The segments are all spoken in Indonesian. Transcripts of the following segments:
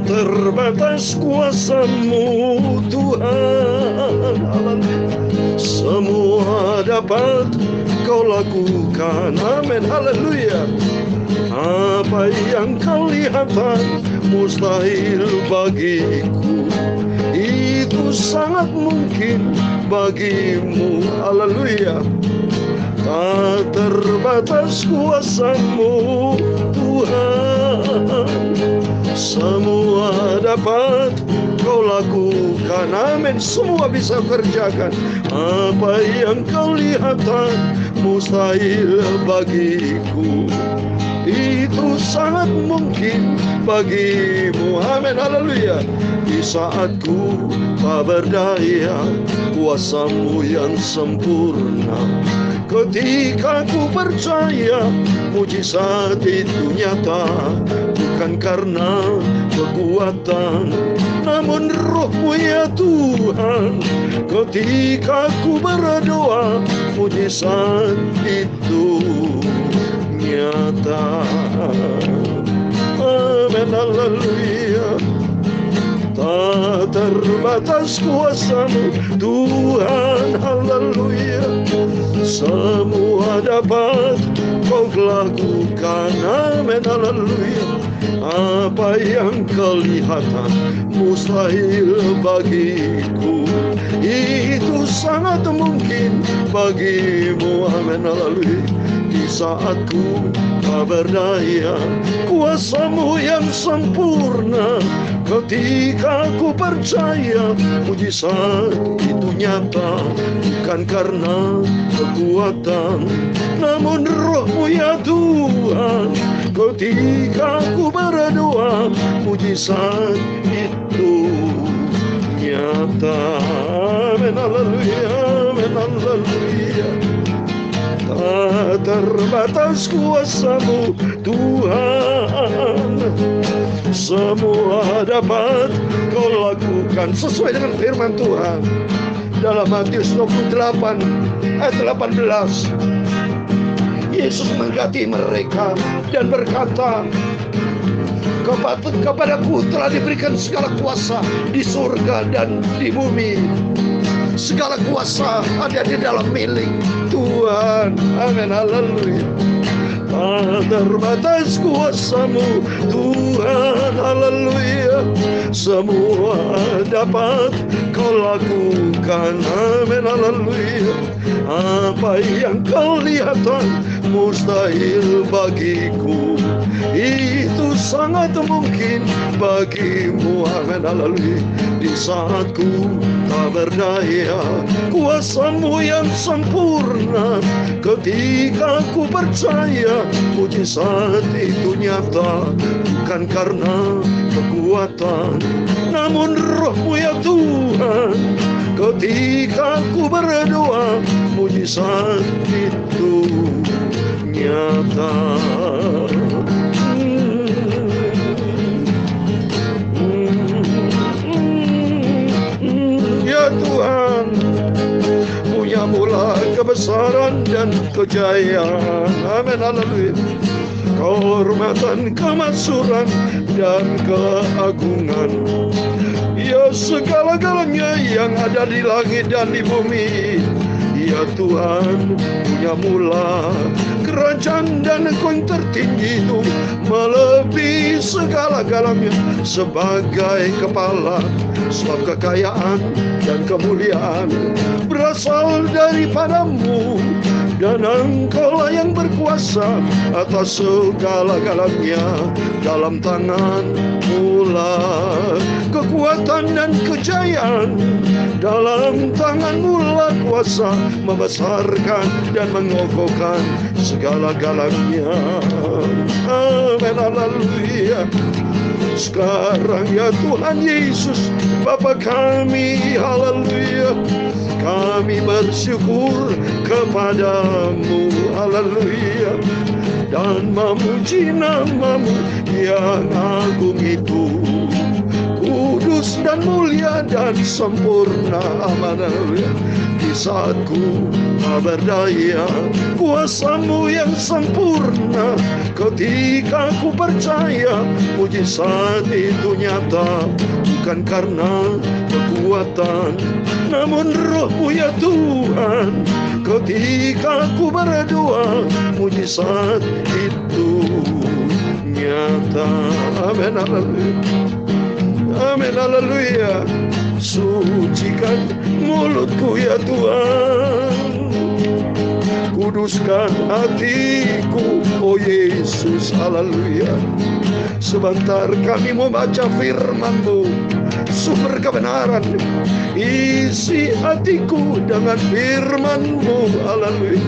terbatas kuasa-Mu Tuhan. Semua dapat Kau lakukan. Amin. Haleluya. Apa yang kelihatan mustahil bagiku, itu sangat mungkin bagimu. Haleluya. Tak terbatas kuasa-Mu Tuhan. Semua dapat Kau lakukan. Amin. Semua bisa kerjakan. Apa yang kelihatan mustahil bagiku, itu sangat mungkin bagimu. Amin. Haleluya. Di saat ku tak berdaya, kuasa-Mu yang sempurna. Ketika ku percaya mujizat itu nyata, bukan karena kekuatan, namun Roh-Mu ya Tuhan. Ketika ku berdoa, mujizat itu nyata. Amin. Haleluya. Tak terbatas kuasa-Mu Tuhan. Haleluya. Semua dapat Kau lakukan. Amin. Haleluya. Apa yang kelihatan mustahil bagiku, itu sangat mungkin bagimu. Amin. Haleluya. Di saat ku tak berdaya, kuasa-Mu yang sempurna. Ketika ku percaya mujizat itu nyata, bukan karena kekuatan, namun Roh-Mu ya Tuhan. Ketika ku berdoa, mujizat itu nyata. Amin. Haleluya. Amin. Haleluya. Tak terbatas kuasa-Mu Tuhan. Semua dapat Kau lakukan sesuai dengan firman Tuhan dalam Matius 28 ayat 18. Yesus mengasihi mereka dan berkata, kepadaku telah diberikan segala kuasa di surga dan di bumi. Segala kuasa ada di dalam milik Tuhan. Amin. Haleluya. Tak terbatas kuasa-Mu Tuhan. Haleluya. Semua dapat Kau lakukan. Amin. Haleluya. Apa yang kelihatan mustahil bagiku, itu sangat mungkin bagimu. Amin. Haleluya. Di saat ku tak berdaya, kuasa-Mu yang sempurna. Ketika ku percaya mujizat itu nyata, bukan karena kekuatan, namun Roh-Mu ya Tuhan. Ketika ku berdoa, mujizat itu nyata. Ya Tuhan, punya mula kebesaran dan kejayaan. Amin. Haleluya. Kehormatan, kemaksuran, dan keagungan, ya segala-galanya yang ada di langit dan di bumi. Ya Tuhan, punya mula kerajaan dan Engkau yang tertinggi itu melebihi segala-galanya. Sebagai kepala, sebab kekayaan dan kemuliaan berasal daripada-Mu, dan Engkau-lah yang berkuasa atas segala-galanya. Dalam tangan-Mu lah kekuatan dan kejayaan, dalam tangan-Mu lah kuasa membesarkan dan mengokohkan segala-galanya. Amin. Haleluya. Sekarang ya Tuhan Yesus Bapa kami, haleluya, kami bersyukur kepadamu, haleluya, dan memuji nama-Mu yang agung itu, kudus dan mulia dan sempurna, haleluya. Di mujizatku tak berdaya, kuasamu yang sempurna. Ketika ku percaya mujizat itu nyata, bukan karena kekuatan, namun rohmu ya Tuhan. Ketika ku berdoa mujizat itu nyata. Amin, haleluya. Amin, haleluya. Sucikan mulutku ya Tuhan, kuduskan hatiku, oh Yesus, haleluya. Sebentar kami mau baca firman-Mu, sumber kebenaran. Isi hatiku dengan firman-Mu, haleluya.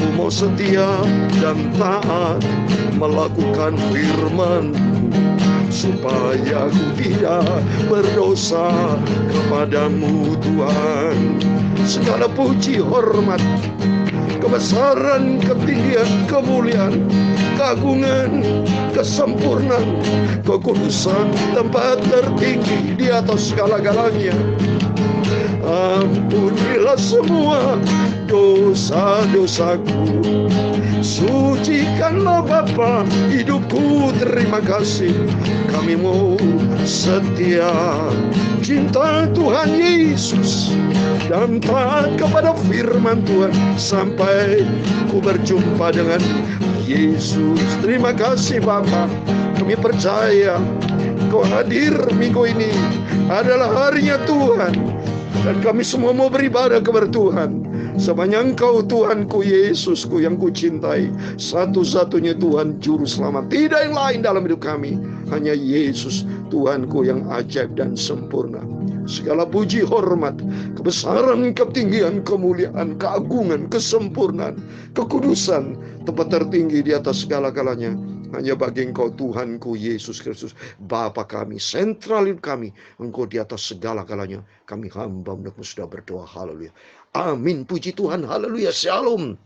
Ku mau setia dan taat melakukan firman-Mu, supaya aku tidak berdosa kepadamu Tuhan. Segala puji, hormat, kebesaran, ketinggian, kemuliaan, keagungan, kesempurnaan, kekudusan, tempat tertinggi di atas segala-galanya. Ampunilah semua dosa-dosaku, sucikanlah Bapa hidupku. Terima kasih, kami mau setia, cinta Tuhan Yesus, dan taat kepada firman Tuhan sampai ku berjumpa dengan Yesus. Terima kasih Bapa, kami percaya Kau hadir minggu ini adalah harinya Tuhan, dan kami semua mau beribadah kepada Tuhan. Sepanjang Engkau Tuhanku, Yesusku yang kucintai, satu-satunya Tuhan Juru Selamat, tidak yang lain dalam hidup kami, hanya Yesus Tuhanku yang ajaib dan sempurna. Segala puji, hormat, kebesaran, ketinggian, kemuliaan, keagungan, kesempurnaan, kekudusan, tempat tertinggi di atas segala-galanya hanya bagi Engkau Tuhanku Yesus Kristus, Bapa kami, sentral hidup kami. Engkau di atas segala-galanya. Kami hamba-Mu sudah berdoa, haleluya. Amin, puji Tuhan, haleluya, shalom.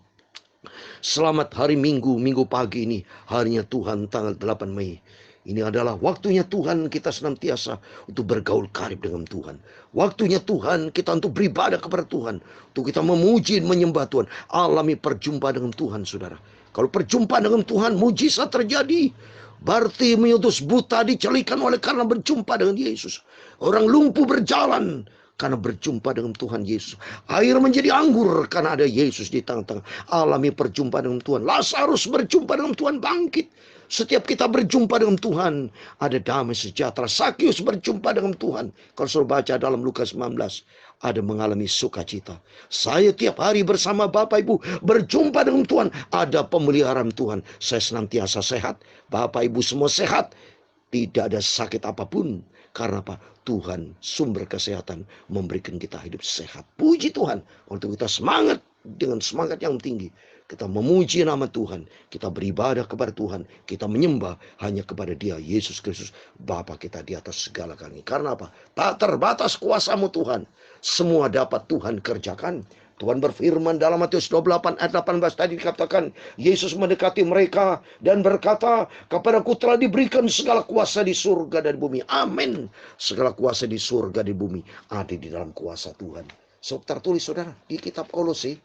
Selamat hari Minggu, Minggu pagi ini, harinya Tuhan tanggal 8 Mei. Ini adalah waktunya Tuhan kita senantiasa untuk bergaul karib dengan Tuhan. Waktunya Tuhan kita untuk beribadah kepada Tuhan, untuk kita memuji, menyembah Tuhan. Alami perjumpaan dengan Tuhan, saudara. Kalau perjumpaan dengan Tuhan, mujizat terjadi. Bartimeus buta dicelikan oleh karena berjumpa dengan Yesus. Orang lumpuh berjalan karena berjumpa dengan Tuhan Yesus. Air menjadi anggur karena ada Yesus di tengah-tengah. Alami perjumpaan dengan Tuhan. Lazarus berjumpa dengan Tuhan, bangkit. Setiap kita berjumpa dengan Tuhan, ada damai sejahtera. Sakyus berjumpa dengan Tuhan. Kalau sudah baca dalam Lukas 19, ada mengalami sukacita. Saya tiap hari bersama Bapak Ibu berjumpa dengan Tuhan, ada pemeliharaan Tuhan. Saya senantiasa sehat. Bapak Ibu semua sehat. Tidak ada sakit apapun. Karena apa? Tuhan sumber kesehatan memberikan kita hidup sehat. Puji Tuhan. Untuk kita semangat dengan semangat yang tinggi. Kita memuji nama Tuhan. Kita beribadah kepada Tuhan. Kita menyembah hanya kepada Dia, Yesus Kristus, Bapa kita di atas segala-galanya. Karena apa? Tak terbatas kuasa-Mu Tuhan. Semua dapat Tuhan kerjakan. Tuhan berfirman dalam Matius 28 ayat 18 tadi dikatakan, Yesus mendekati mereka dan berkata, kepadaku telah diberikan segala kuasa di surga dan bumi. Amin. Segala kuasa di surga dan bumi ada di dalam kuasa Tuhan. So, tertulis saudara di kitab Kolose,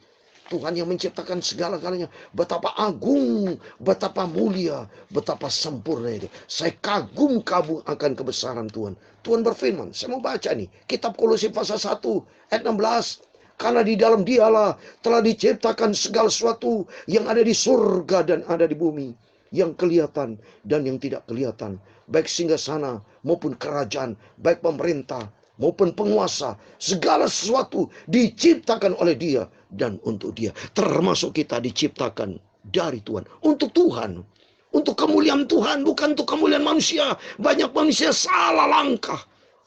Tuhan yang menciptakan segala-galanya. Betapa agung, betapa mulia, betapa sempurna itu. Saya kagum akan kebesaran Tuhan. Tuhan berfirman, saya mau baca nih, kitab Kolose pasal 1 ayat 16. Karena di dalam Dialah telah diciptakan segala sesuatu yang ada di surga dan ada di bumi, yang kelihatan dan yang tidak kelihatan, baik singgasana maupun kerajaan, baik pemerintah maupun penguasa. Segala sesuatu diciptakan oleh Dia dan untuk Dia. Termasuk kita diciptakan dari Tuhan, untuk Tuhan, untuk kemuliaan Tuhan, bukan untuk kemuliaan manusia. Banyak manusia salah langkah.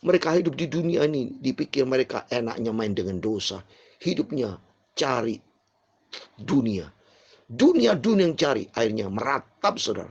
Mereka hidup di dunia ini, dipikir mereka enaknya main dengan dosa. Hidupnya cari dunia. Dunia yang cari, akhirnya meratap saudara.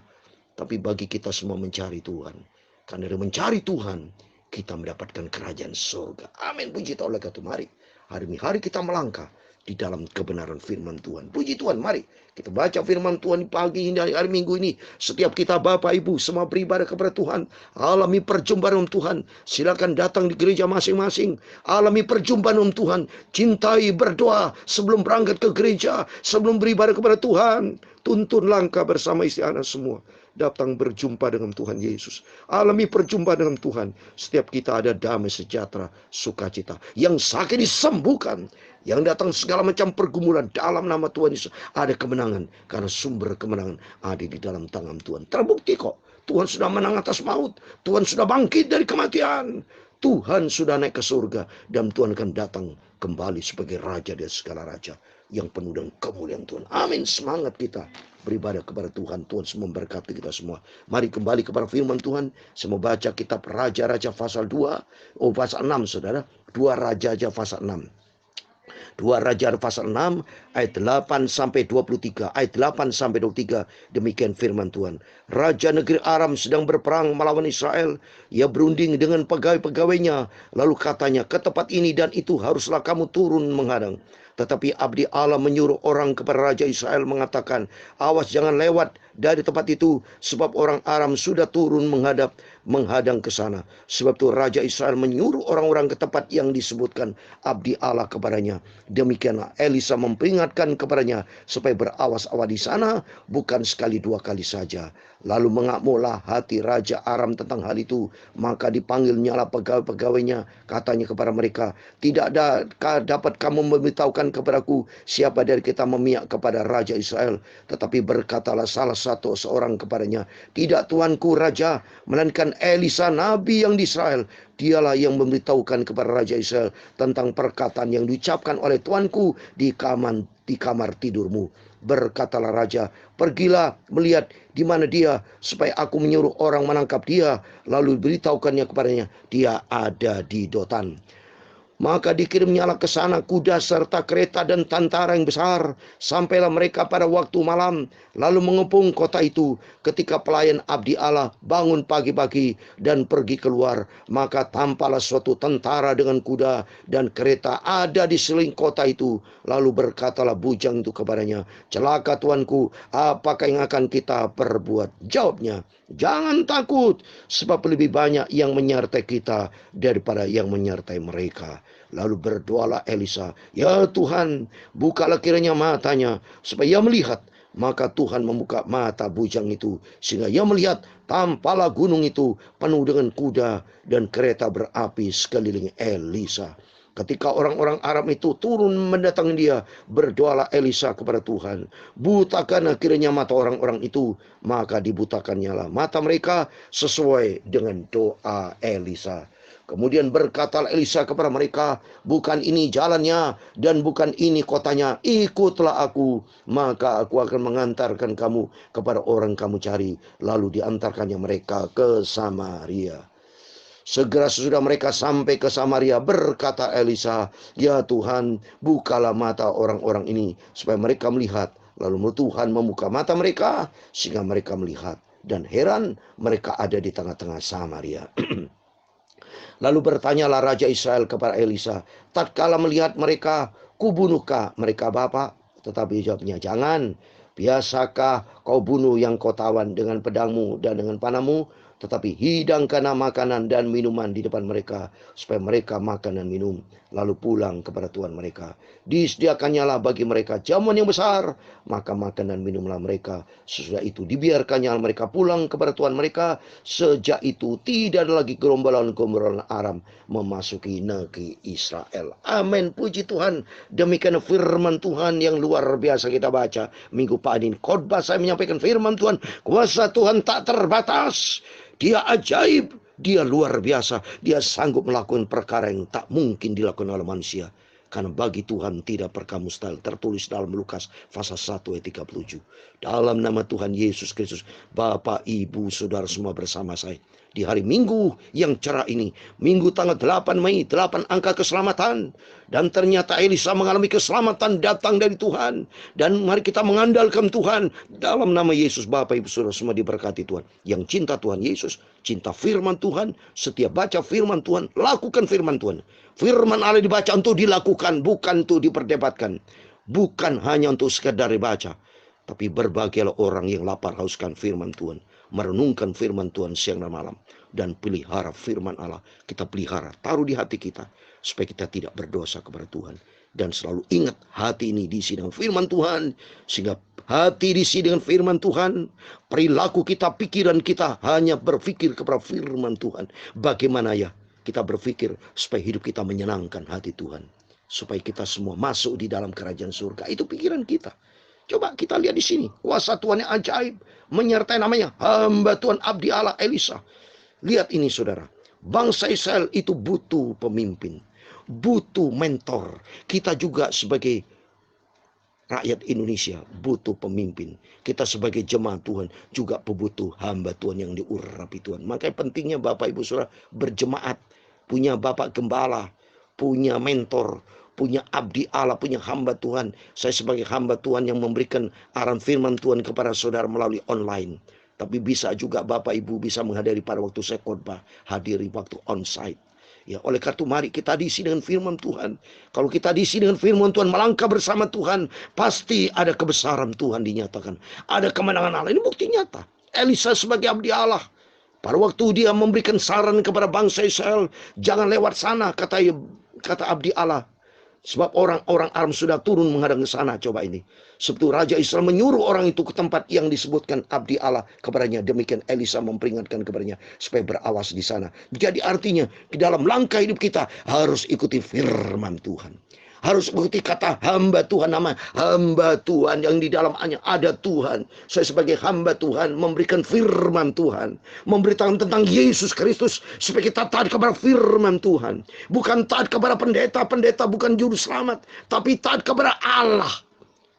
Tapi bagi kita semua mencari Tuhan. Karena dari mencari Tuhan, kita mendapatkan kerajaan surga. Amin, puji Tuhan. Oleh karena itu mari, hari ini hari kita melangkah di dalam kebenaran firman Tuhan. Puji Tuhan, mari kita baca firman Tuhan pagi ini, hari Minggu ini. Setiap kita Bapak Ibu semua beribadah kepada Tuhan, alami perjumpaan dengan Tuhan. Silakan datang di gereja masing-masing, alami perjumpaan dengan Tuhan. Cintai, berdoa sebelum berangkat ke gereja, sebelum beribadah kepada Tuhan. Tuntun langkah bersama istri anak semua, datang berjumpa dengan Tuhan Yesus. Alami perjumpaan dengan Tuhan. Setiap kita ada damai sejahtera, sukacita. Yang sakit disembuhkan, yang datang segala macam pergumulan, dalam nama Tuhan Yesus ada kemenangan. Karena sumber kemenangan ada di dalam tangan Tuhan. Terbukti kok, Tuhan sudah menang atas maut. Tuhan sudah bangkit dari kematian. Tuhan sudah naik ke surga. Dan Tuhan akan datang kembali sebagai Raja dari segala Raja, yang penuh dengan kemuliaan Tuhan. Amin. Semangat kita beribadah kepada Tuhan. Tuhan semua memberkati kita semua. Mari kembali kepada firman Tuhan. Saya mau baca kitab Raja-Raja pasal 2. Pasal 6 saudara. 2 Raja-Raja pasal 6. 2 Raja pasal 6 ayat 8 sampai 23. Ayat 8 sampai 23. Demikian firman Tuhan. Raja negeri Aram sedang berperang melawan Israel. Ia berunding dengan pegawai-pegawainya. Lalu katanya, ke tempat ini dan itu haruslah kamu turun menghadang. Tetapi abdi Allah menyuruh orang kepada Raja Israel mengatakan, awas jangan lewat dari tempat itu, sebab orang Aram sudah turun menghadang ke sana. Sebab itu Raja Israel menyuruh orang-orang ke tempat yang disebutkan abdi Allah kepadanya. Demikianlah Elisa memperingatkan kepadanya supaya berawas-awas di sana, bukan sekali 2 kali saja. Lalu mengamuklah hati Raja Aram tentang hal itu. Maka dipanggilnyalah pegawai-pegawainya, katanya kepada mereka, tidak dapat kamu memberitahukan kepadaku siapa dari kita memihak kepada Raja Israel. Tetapi berkatalah salah seorang kepadanya, tidak tuanku Raja, melainkan Elisa Nabi yang di Israel. Dialah yang memberitahukan kepada Raja Israel tentang perkataan yang diucapkan oleh tuanku di kamar tidurmu. Berkatalah Raja, pergilah melihat di mana dia, supaya aku menyuruh orang menangkap dia. Lalu beritahukannya kepadanya, dia ada di Dotan. Maka dikirimnyalah ke sana kuda serta kereta dan tentara yang besar. Sampailah mereka pada waktu malam, lalu mengepung kota itu. Ketika pelayan abdi Allah bangun pagi-pagi dan pergi keluar, maka tampaklah suatu tentara dengan kuda dan kereta ada di sekeliling kota itu. Lalu berkatalah bujang itu kepadanya, celaka tuanku, apakah yang akan kita perbuat? Jawabnya, jangan takut, sebab lebih banyak yang menyertai kita daripada yang menyertai mereka. Lalu berdoalah Elisa, ya Tuhan, bukalah kiranya matanya, supaya ia melihat. Maka Tuhan membuka mata bujang itu, sehingga ia melihat tampaklah gunung itu penuh dengan kuda dan kereta berapi sekeliling Elisa. Ketika orang-orang Aram itu turun mendatangi dia, berdoalah Elisa kepada Tuhan, butakan akhirnya mata orang-orang itu. Maka dibutakannya lah mata mereka sesuai dengan doa Elisa. Kemudian berkatalah Elisa kepada mereka, bukan ini jalannya dan bukan ini kotanya, ikutlah aku, maka aku akan mengantarkan kamu kepada orang kamu cari. Lalu diantarkannya mereka ke Samaria. Segera sesudah mereka sampai ke Samaria, berkata Elisa, ya Tuhan, bukalah mata orang-orang ini supaya mereka melihat. Lalu Tuhan membuka mata mereka sehingga mereka melihat, dan heran mereka ada di tengah-tengah Samaria. Lalu bertanyalah Raja Israel kepada Elisa, tatkala melihat mereka, kubunuhkah mereka Bapak? Tetapi jawabnya, jangan. Biasakah kau bunuh yang kau tawan dengan pedangmu dan dengan panahmu? Tetapi hidangkanlah makanan dan minuman di depan mereka, supaya mereka makan dan minum, lalu pulang kepada Tuhan mereka. Disediakannya lah bagi mereka jamuan yang besar, maka makan dan minumlah mereka. Sesudah itu dibiarkannya mereka pulang kepada Tuhan mereka. Sejak itu tidak ada lagi gerombolan-gerombolan Aram memasuki negeri Israel. Amin, puji Tuhan. Demikian firman Tuhan yang luar biasa kita baca minggu pagi ini. Khotbah saya menyampaikan firman Tuhan. Kuasa Tuhan tak terbatas. Dia ajaib, dia luar biasa. Dia sanggup melakukan perkara yang tak mungkin dilakukan oleh manusia. Karena bagi Tuhan tidak perkara mustahil. Tertulis dalam Lukas pasal 1 ayat 37. Dalam nama Tuhan Yesus Kristus, Bapak, Ibu, Saudara semua bersama saya, di hari Minggu yang cerah ini. Minggu tanggal 8 Mei, 8 angka keselamatan. Dan ternyata Elisa mengalami keselamatan datang dari Tuhan. Dan mari kita mengandalkan Tuhan. Dalam nama Yesus, Bapak Ibu Saudara semua diberkati Tuhan. Yang cinta Tuhan Yesus, cinta firman Tuhan, setiap baca firman Tuhan, lakukan firman Tuhan. Firman Allah dibaca untuk dilakukan, bukan untuk diperdebatkan. Bukan hanya untuk sekedar dibaca. Tapi berbahagialah orang yang lapar hauskan firman Tuhan. Merenungkan firman Tuhan siang dan malam. Dan pelihara firman Allah. Kita pelihara, taruh di hati kita. Supaya kita tidak berdosa kepada Tuhan. Dan selalu ingat, hati ini diisi dengan firman Tuhan. Sehingga hati diisi dengan firman Tuhan. Perilaku kita, pikiran kita hanya berpikir kepada firman Tuhan. Bagaimana ya kita berpikir supaya hidup kita menyenangkan hati Tuhan. Supaya kita semua masuk di dalam kerajaan surga. Itu pikiran kita. Coba kita lihat di sini. Kuasa Tuhan yang ajaib. Menyertai namanya hamba Tuhan abdi Allah Elisa. Lihat ini saudara. Bangsa Israel itu butuh pemimpin. Butuh mentor. Kita juga sebagai rakyat Indonesia butuh pemimpin. Kita sebagai jemaat Tuhan juga butuh hamba Tuhan yang diurapi Tuhan. Makanya pentingnya Bapak Ibu Saudara berjemaat. Punya Bapak Gembala. Punya mentor. Punya abdi Allah, punya hamba Tuhan. Saya sebagai hamba Tuhan yang memberikan arahan firman Tuhan kepada saudara melalui online. Tapi bisa juga Bapak Ibu bisa menghadiri pada waktu saya khotbah, hadiri waktu onsite. Ya, oleh karena itu mari kita diisi dengan firman Tuhan. Kalau kita diisi dengan firman Tuhan, melangkah bersama Tuhan, pasti ada kebesaran Tuhan dinyatakan. Ada kemenangan Allah. Ini bukti nyata. Elisa sebagai abdi Allah, pada waktu dia memberikan saran kepada bangsa Israel, jangan lewat sana, kata abdi Allah. Sebab orang-orang Aram sudah turun menghadang ke sana. Coba ini. Sebetulnya Raja Israel menyuruh orang itu ke tempat yang disebutkan abdi Allah kepadanya. Demikian Elisa memperingatkan kepadanya supaya berawas di sana. Jadi artinya di dalam langkah hidup kita harus ikuti firman Tuhan. Harus ikuti kata hamba Tuhan, nama hamba Tuhan yang di dalamnya ada Tuhan. Saya sebagai hamba Tuhan memberikan firman Tuhan, memberitakan tentang Yesus Kristus supaya kita taat kepada firman Tuhan. Bukan taat kepada pendeta bukan juru selamat, tapi taat kepada Allah.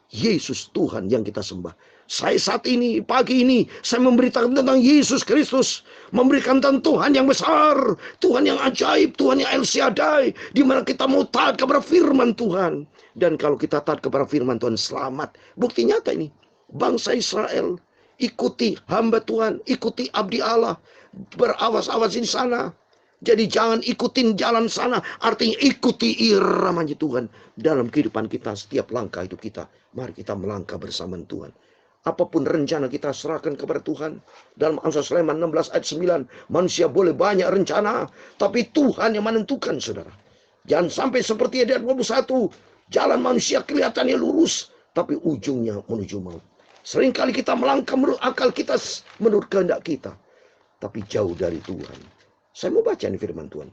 Yesus Tuhan yang kita sembah. Saya saat ini, pagi ini, saya memberitakan tentang Yesus Kristus. Memberikan tentang Tuhan yang besar. Tuhan yang ajaib, Tuhan yang El Shaddai. Di mana kita mau taat kepada firman Tuhan. Dan kalau kita taat kepada firman Tuhan, selamat. Bukti nyata ini. Bangsa Israel, ikuti hamba Tuhan, ikuti abdi Allah. Berawas-awas di sana. Jadi jangan ikutin jalan sana. Artinya ikuti iramanya Tuhan. Dalam kehidupan kita, setiap langkah hidup kita. Mari kita melangkah bersama Tuhan. Apapun rencana kita serahkan kepada Tuhan. Dalam Amsal Sulaiman 16 ayat 9. Manusia boleh banyak rencana. Tapi Tuhan yang menentukan saudara. Jangan sampai seperti ayat 21. Jalan manusia kelihatannya lurus. Tapi ujungnya menuju maut. Seringkali kita melangkah menurut akal kita. Menurut kehendak kita. Tapi jauh dari Tuhan. Saya mau baca nih firman Tuhan.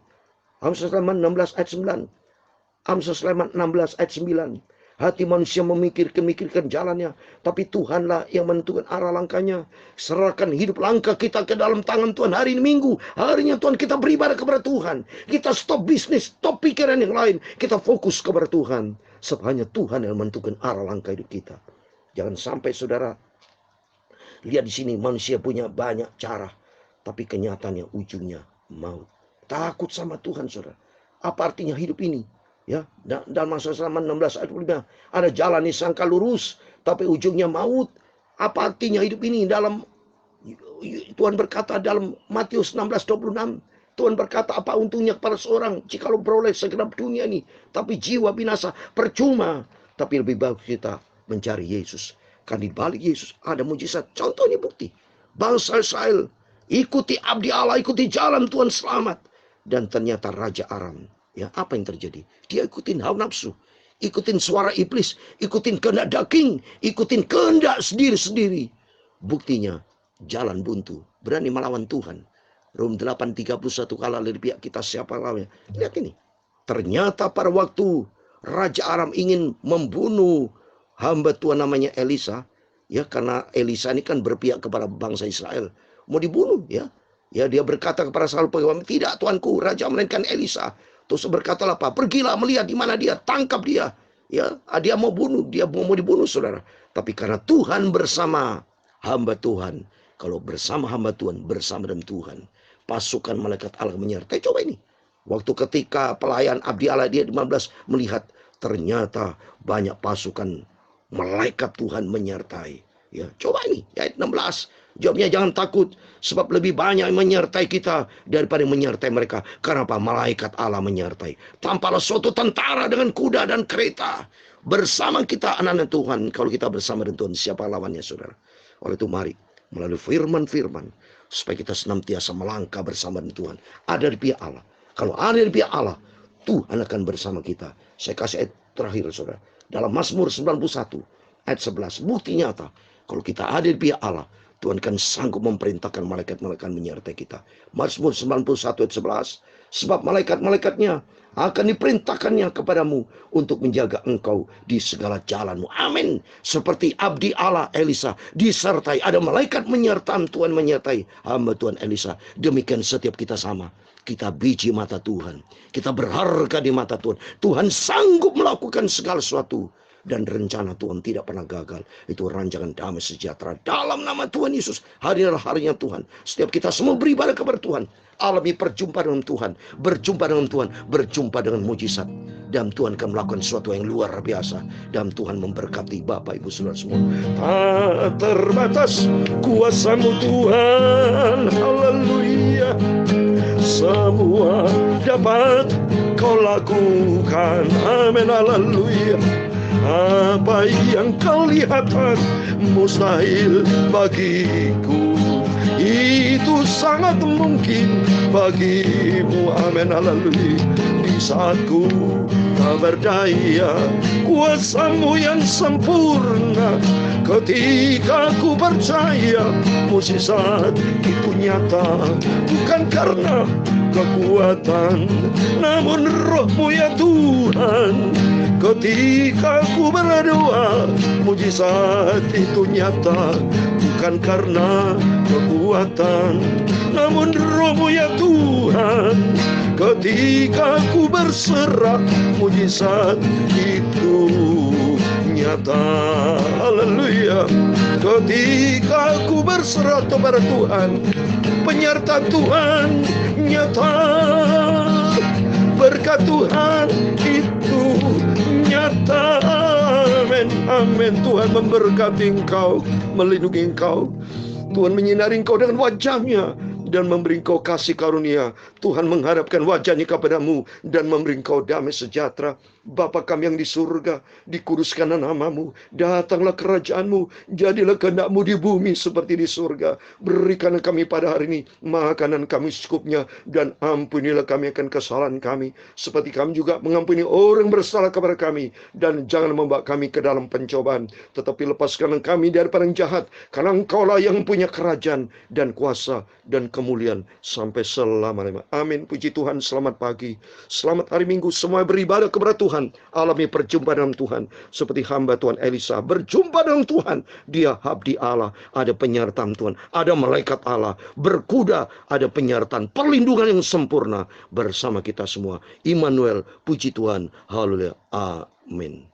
Amsal Sulaiman 16 ayat 9. Amsal Sulaiman 16 ayat 9. Hati manusia memikirkan jalannya. Tapi Tuhanlah yang menentukan arah langkahnya. Serahkan hidup langkah kita ke dalam tangan Tuhan. Hari ini Minggu. Harinya Tuhan kita beribadah kepada Tuhan. Kita stop bisnis. Stop pikiran yang lain. Kita fokus kepada Tuhan. Sebab hanya Tuhan yang menentukan arah langkah hidup kita. Jangan sampai saudara. Lihat di sini manusia punya banyak cara. Tapi kenyataannya ujungnya maut. Takut sama Tuhan saudara. Apa artinya hidup ini? Ya, dalam Amsal Sulaiman 16 ayat 5 ada jalan yang sangka lurus tapi ujungnya maut. Apa artinya hidup ini? Dalam Tuhan berkata dalam Matius 16:26, Tuhan berkata apa untungnya kepada seorang jikalau beroleh segenap dunia ini tapi jiwa binasa, percuma. Tapi lebih baik kita mencari Yesus. Kan di balik Yesus ada mujizat. Contohnya bukti. Bangsa Israel ikuti abdi Allah, ikuti jalan Tuhan selamat. Dan ternyata Raja Aram. Ya, apa yang terjadi? Dia ikutin hawa nafsu, ikutin suara iblis, ikutin kehendak daging, ikutin kehendak sendiri-sendiri. Buktinya jalan buntu, berani melawan Tuhan. Rom 8:31 kalah dari pihak kita siapa lawannya. Lihat ini. Ternyata pada waktu Raja Aram ingin membunuh hamba Tuhan namanya Elisa, ya karena Elisa ini kan berpihak kepada bangsa Israel, mau dibunuh ya. Ya dia berkata kepada Saul pegawai, tidak tuanku, raja melainkan Elisa. Terus berkatalah apa? Pergilah melihat di mana dia, tangkap dia. Ya, dia mau bunuh, dia mau dibunuh saudara. Tapi karena Tuhan bersama hamba Tuhan. Kalau bersama hamba Tuhan, bersama dengan Tuhan. pasukan malaikat Allah menyertai. Coba ini. Waktu ketika pelayan abdi Allah dia 15 melihat ternyata banyak pasukan malaikat Tuhan menyertai. Ya, coba ini ayat 16. Jawabnya jangan takut, sebab lebih banyak yang menyertai kita daripada menyertai mereka. Karena apa? Malaikat Allah menyertai. Tampaklah suatu tentara dengan kuda dan kereta bersama kita anak-anak Tuhan. Kalau kita bersama dengan Tuhan, siapa lawannya, saudara? Oleh itu mari melalui firman-firman supaya kita senantiasa melangkah bersama dengan Tuhan. Ada di pihak Allah. Kalau ada di pihak Allah, Tuhan akan bersama kita. Saya kasih ayat terakhir, saudara. Dalam Mazmur 91 ayat 11, bukti nyata kalau kita ada di pihak Allah, Tuhan akan sanggup memerintahkan malaikat-malaikat menyertai kita. Mazmur 91 ayat 11, sebab malaikat-malaikatnya akan diperintahkannya kepadamu untuk menjaga engkau di segala jalanmu. Amin. Seperti abdi Allah Elisa disertai, ada malaikat menyertai, Tuhan menyertai hamba Tuhan Elisa. Demikian setiap kita sama. Kita biji mata Tuhan. Kita berharga di mata Tuhan. Tuhan sanggup melakukan segala sesuatu. Dan rencana Tuhan tidak pernah gagal. Itu rancangan damai sejahtera dalam nama Tuhan Yesus. Hari adalah harinya Tuhan. Setiap kita semua beribadah kepada Tuhan. Alami perjumpaan dengan Tuhan. Berjumpa dengan Tuhan. Berjumpa dengan mujizat. Dan Tuhan akan melakukan sesuatu yang luar biasa. Dan Tuhan memberkati Bapak Ibu Saudara semua. Tak terbatas kuasa-Mu Tuhan. Haleluya. Semua dapat Kau lakukan. Amin. Haleluya. Apa yang kau lihatkan mustahil bagiku, itu sangat mungkin bagimu. Amin. Haleluya. Di saat ku tak berdaya, kuasa-Mu yang sempurna. Ketika ku percaya mukjizat itu nyata, bukan karena kekuatan, namun Roh-Mu ya Tuhan. Ketika ku berdoa, mujizat itu nyata, bukan karena kekuatan, namun Roh-Mu ya Tuhan. Ketika ku berserah, mujizat itu nyata. Haleluya. Ketika ku berserah kepada Tuhan, penyertaan Tuhan nyata. Berkat Tuhan itu nyata. Amin. Amin. Tuhan memberkati engkau, melindungi engkau. Tuhan menyinari engkau dengan wajah-Nya dan memberi engkau kasih karunia. Tuhan menghadapkan wajah-Nya kepadamu dan memberi engkau damai sejahtera. Bapa kami yang di surga, dikuduskanlah nama-Mu, datanglah kerajaan-Mu, jadilah kehendak-Mu di bumi seperti di surga. Berikanlah kami pada hari ini makanan kami secukupnya, dan ampunilah kami akan kesalahan kami, seperti kami juga mengampuni orang bersalah kepada kami. Dan jangan membawa kami ke dalam pencobaan, tetapi lepaskanlah kami daripada yang jahat, karena Engkaulah yang punya kerajaan dan kuasa dan kemuliaan sampai selama-lamanya. Amin. Puji Tuhan. Selamat pagi, selamat hari Minggu. Semua beribadah kepada Tuhan. Alami perjumpaan dengan Tuhan. Seperti hamba Tuhan Elisa berjumpa dengan Tuhan. Dia abdi Allah. Ada penyertaan Tuhan. Ada malaikat Allah. Berkuda. Ada penyertaan. Perlindungan yang sempurna bersama kita semua. Immanuel. Puji Tuhan. Haleluya. Amin.